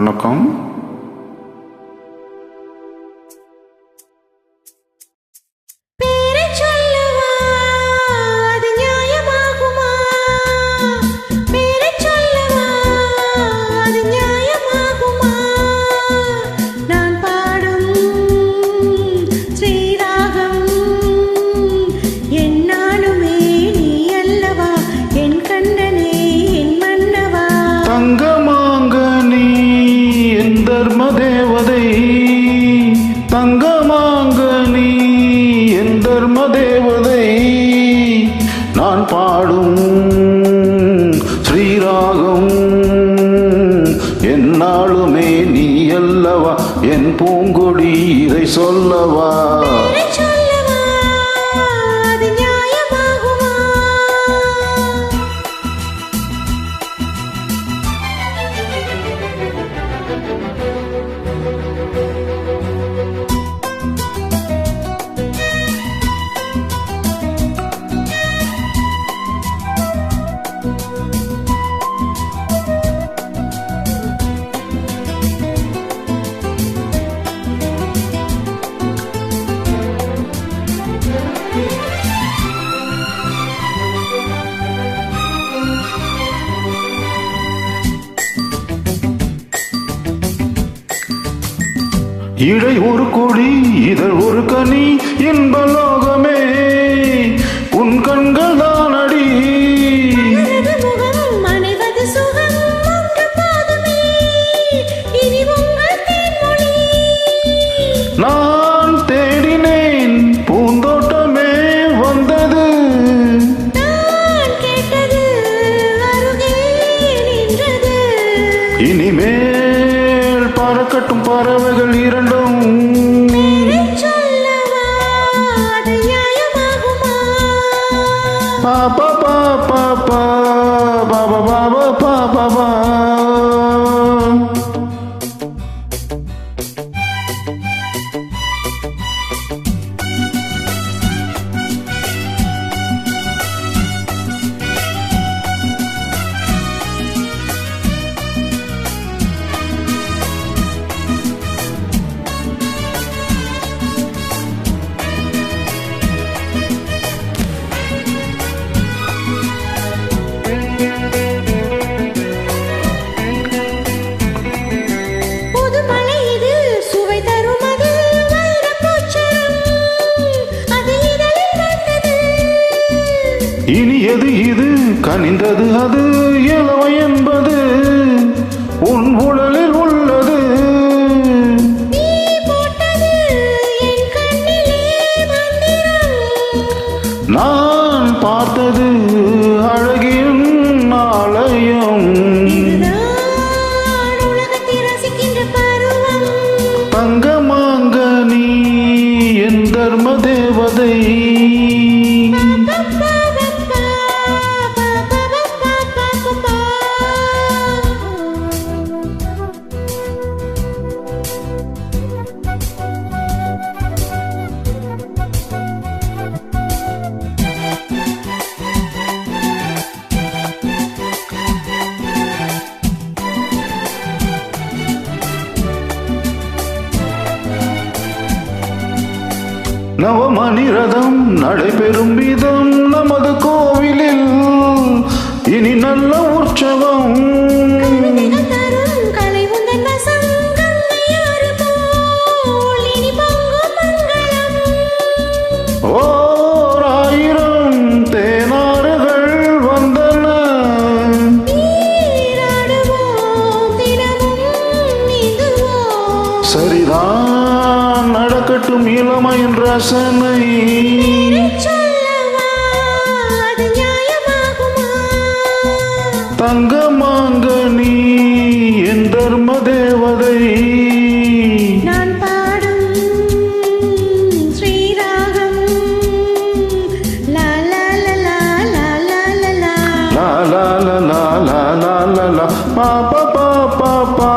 வணக்கம். தங்கமாங்கனி என் தர்ம தேவதை நான் பாடும் ஸ்ரீராகம் என்னாலுமே நீ அல்லவா என் பூங்கொடி இதை சொல்லவா இடை ஒரு கொடி இதழ் ஒரு கனி இன்பலோகமே உன் கண்கள் தான் அடி நான் தேடினேன் பூந்தோட்டமே வந்தது இனிமேல் பறக்கட்டும் பறவைகள் இரண்டும் பாப்பா பாப்பா பாபா பாபா பாபா இனி எது இது கனிந்தது அது இளமை என்பது உன் உடலில் உள்ளது நான் பார்த்தது அழகின் ஆலயம் தங்கமாங்கனி என் தர்ம தேவதை நவமணி ரதம் நடைபெறும் விதம் நமது கோவிலில் இனி நல்ல உற்சவம் ஓர் ஆயிரம் தேனாறுகள் வந்தன சரிதான் நடக்கட்டும் இளமையின் ரசனை தங்கமாங்கனி என் தர்ம தேவதை நான் பாடும் ஸ்ரீராகம் லா லா லா லா லா லா லா லா லா லா லா லா லா லா பா பா பா பா